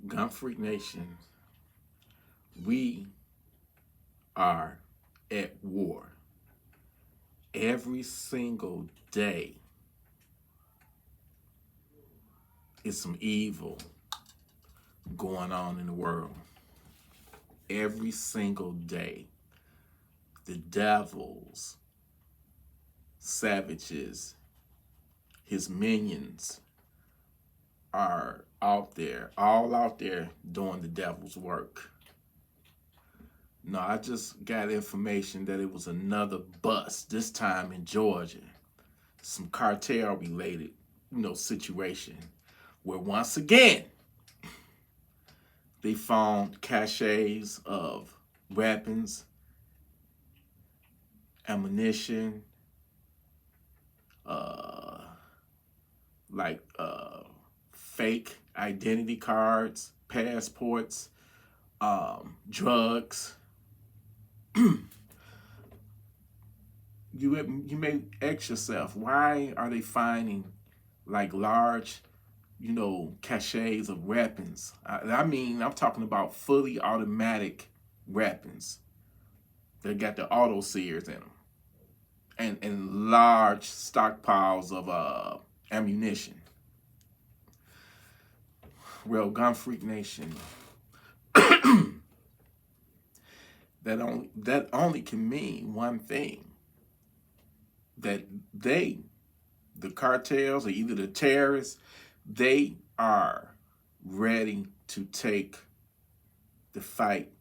Gun Freak Nation, we are at war. Every single day is some evil going on in the world. Every single day, the devils, savages, his minions are out there, all out there doing the devil's work. No, I just got information that it was another bust, this time in Georgia. Some cartel related, situation where once again they found caches of weapons, ammunition, uh, fake identity cards, passports, drugs. You may ask yourself, why are they finding like large, caches of weapons? I mean, I'm talking about fully automatic weapons that got the auto sears in them, and large stockpiles of ammunition. Well, Gun Freak Nation, that only can mean one thing: that they, the cartels, or either the terrorists, they are ready to take the fight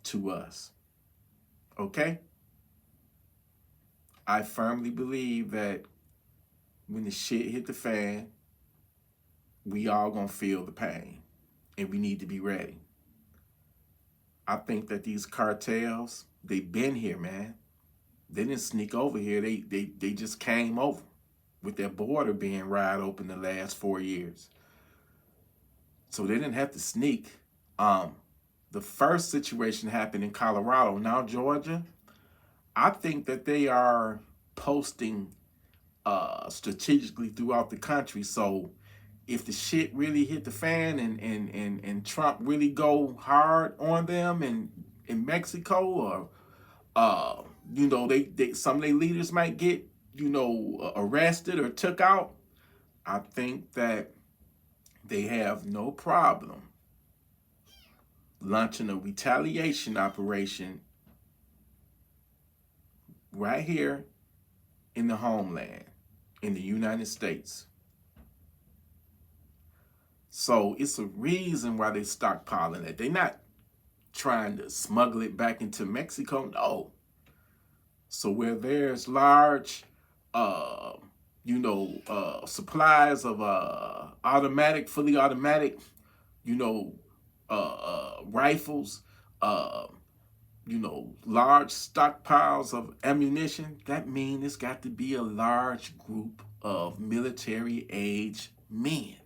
to us. Okay? I firmly believe that when the shit hit the fan, we all gonna feel the pain, and we need to be ready. I think that these cartels, they've been here, man. They didn't sneak over here. They just came over with their border being wide open the last 4 years. So they didn't have to sneak. The first situation happened in Colorado. Now Georgia, I think that they are posting strategically throughout the country. So if the shit really hit the fan and Trump really go hard on them in Mexico, or they some of their leaders might get arrested or took out, I think that they have no problem launching a retaliation operation right here in the homeland, in the United States. So it's a reason why they're stockpiling it. They're not trying to smuggle it back into Mexico, no. So where there's large, supplies of fully automatic, rifles, large stockpiles of ammunition, that means it's got to be a large group of military-age men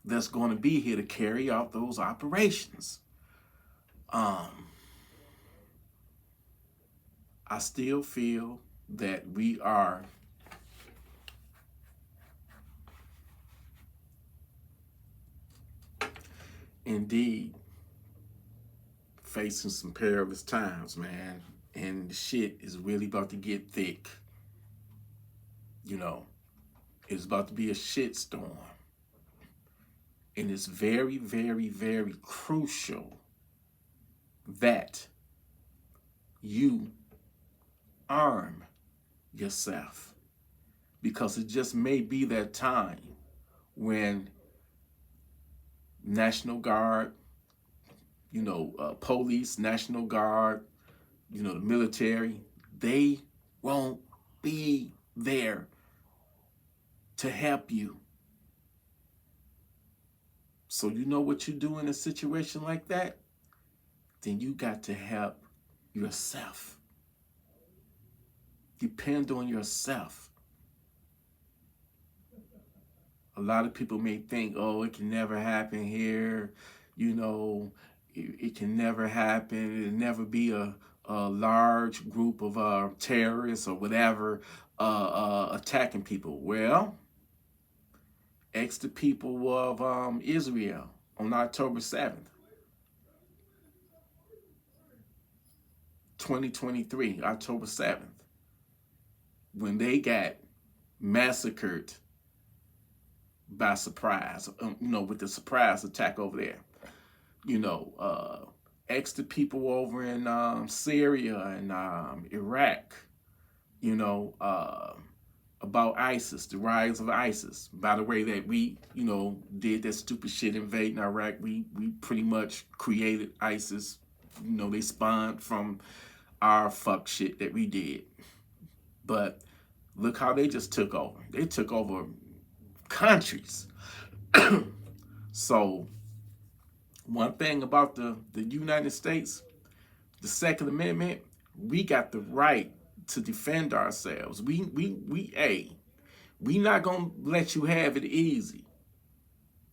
that's going to be here to carry out those operations. I still feel that we are indeed facing some perilous times, man. And the shit is really about to get thick. It's about to be a shitstorm. And it's very, very, very crucial that you arm yourself, because it just may be that time when National Guard, police, National Guard, the military, they won't be there to help you. So you know what you do in a situation like that? Then you got to help yourself. Depend on yourself. A lot of people may think, oh, it can never happen here. It can never happen. It'll never be a large group of terrorists or whatever attacking people. Well, Ask the people of Israel on October 7th, 2023, October 7th, when they got massacred by surprise, with the surprise attack over there. Ask the people over in Syria and Iraq, about ISIS, the rise of ISIS. By the way, that we, did that stupid shit invading Iraq. We pretty much created ISIS. They spawned from our fuck shit that we did. But look how they just took over. They took over countries. So one thing about the United States, the Second Amendment, we got the right to defend ourselves. We not gonna let you have it easy.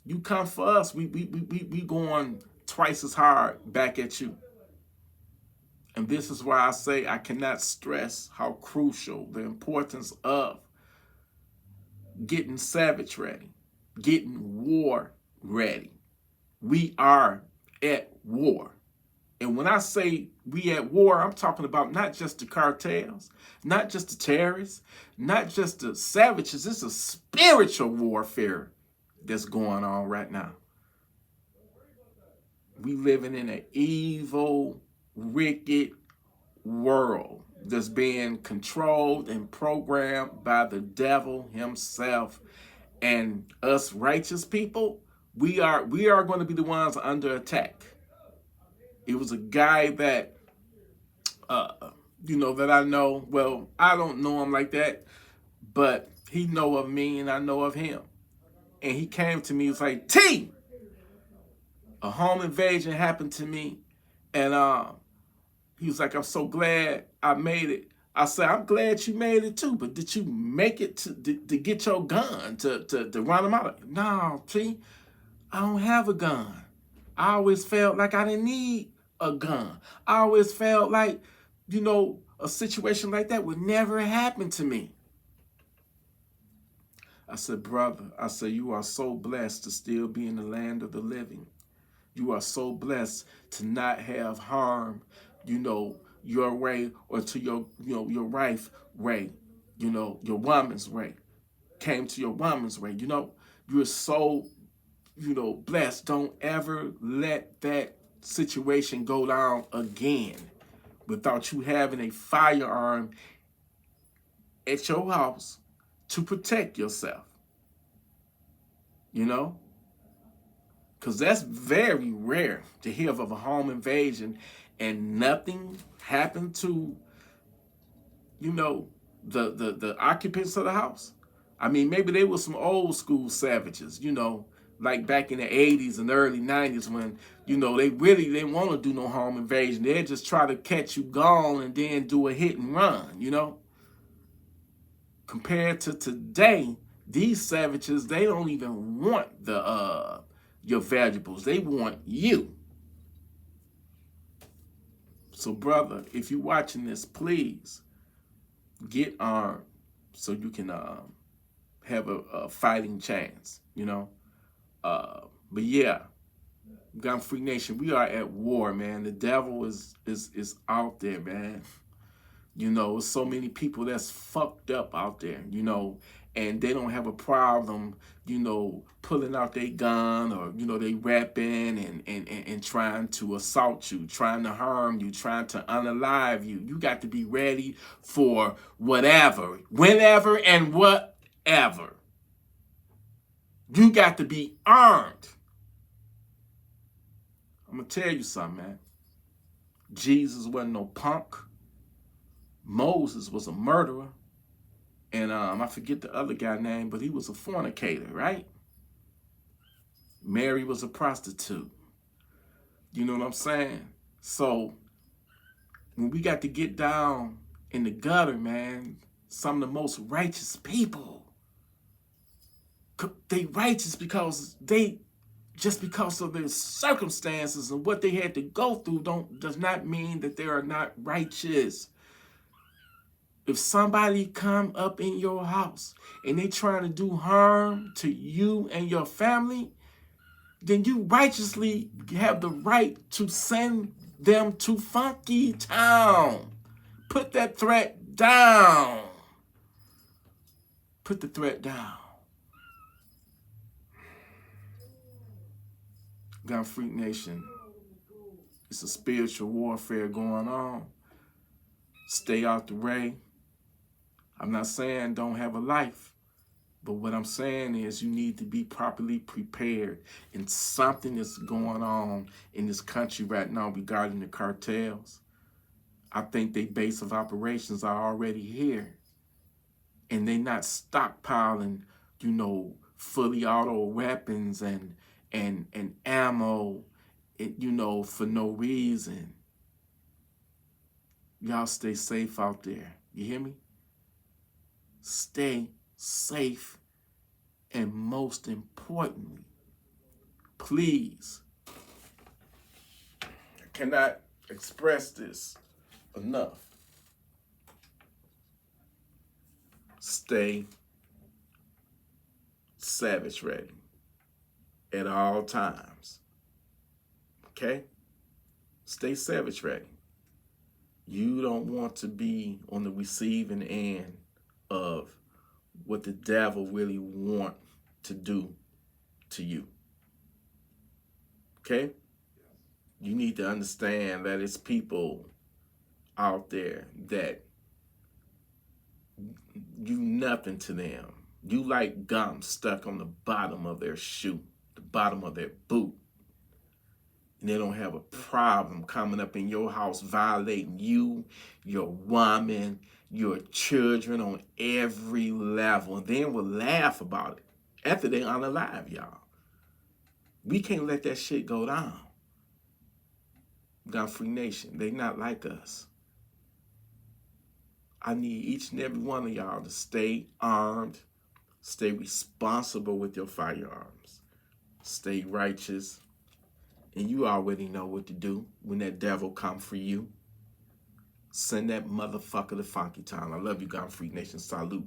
You come for us, we going twice as hard back at you. And this is why I say I cannot stress how crucial the importance of getting savage ready, getting war ready. We are at war. And when I say we at war, I'm talking about not just the cartels, not just the terrorists, not just the savages. It's a spiritual warfare that's going on right now. We living in an evil, wicked world that's being controlled and programmed by the devil himself. And us righteous people, we are going to be the ones under attack. It was a guy that, that I know. Well, I don't know him like that, but he know of me and I know of him. And he came to me, he was like, T, a home invasion happened to me. And he was like, I'm so glad I made it. I said, I'm glad you made it too, but did you make it to get your gun, to run them out? No, T, I don't have a gun. I always felt like I didn't need a gun. I always felt like, a situation like that would never happen to me. I said, brother, you are so blessed to still be in the land of the living. You are so blessed to not have harm, your way or to your wife way, your woman's way, came to your woman's way. You're so, blessed. Don't ever let that situation go down again without you having a firearm at your house to protect yourself. Because that's very rare to hear of a home invasion and nothing happened to, the occupants of the house. I mean, maybe they were some old school savages, like back in the 80s and early 90s when, they really didn't want to do no home invasion. They'd just try to catch you gone and then do a hit and run, Compared to today, these savages, they don't even want your valuables. They want you. So, brother, if you're watching this, please get armed so you can have a fighting chance, But yeah, Gun Free Nation, we are at war, man. The devil is out there, man. There's so many people that's fucked up out there, and they don't have a problem, pulling out their gun or, they rapping and trying to assault you, trying to harm you, trying to unalive you. You got to be ready for whatever, whenever, and whatever. You got to be armed. I'm going to tell you something, man. Jesus wasn't no punk. Moses was a murderer. And I forget the other guy's name, but he was a fornicator, right? Mary was a prostitute. You know what I'm saying? So when we got to get down in the gutter, man, some of the most righteous people, they righteous because because of their circumstances and what they had to go through does not mean that they are not righteous. If somebody come up in your house and they trying to do harm to you and your family, then you righteously have the right to send them to Funky Town. Put that threat down. Put the threat down. Gun Freak Nation, it's a spiritual warfare going on. Stay out the way. I'm not saying don't have a life, but what I'm saying is you need to be properly prepared. And something is going on in this country right now regarding the cartels. I think their base of operations are already here. And they not stockpiling, you know, fully auto weapons and ammo, you know, for no reason. Y'all stay safe out there. You hear me? Stay safe. And most importantly, please, I cannot express this enough. Stay savage ready at all times. Okay? Stay savage ready. You don't want to be on the receiving end of what the devil really want to do to you. Okay? You need to understand that it's people out there that you nothing to them. You like gum stuck on the bottom of their shoe, the bottom of their boot. And they don't have a problem coming up in your house, violating you, your woman, your children on every level. And then will laugh about it after they unalive y'all. We can't let that shit go down. Gun Free Nation, they not like us. I need each and every one of y'all to stay armed, stay responsible with your firearms, stay righteous, and you already know what to do when that devil come for you. Send that motherfucker to Funky Town. I love you, Gun Free Nation. Salute.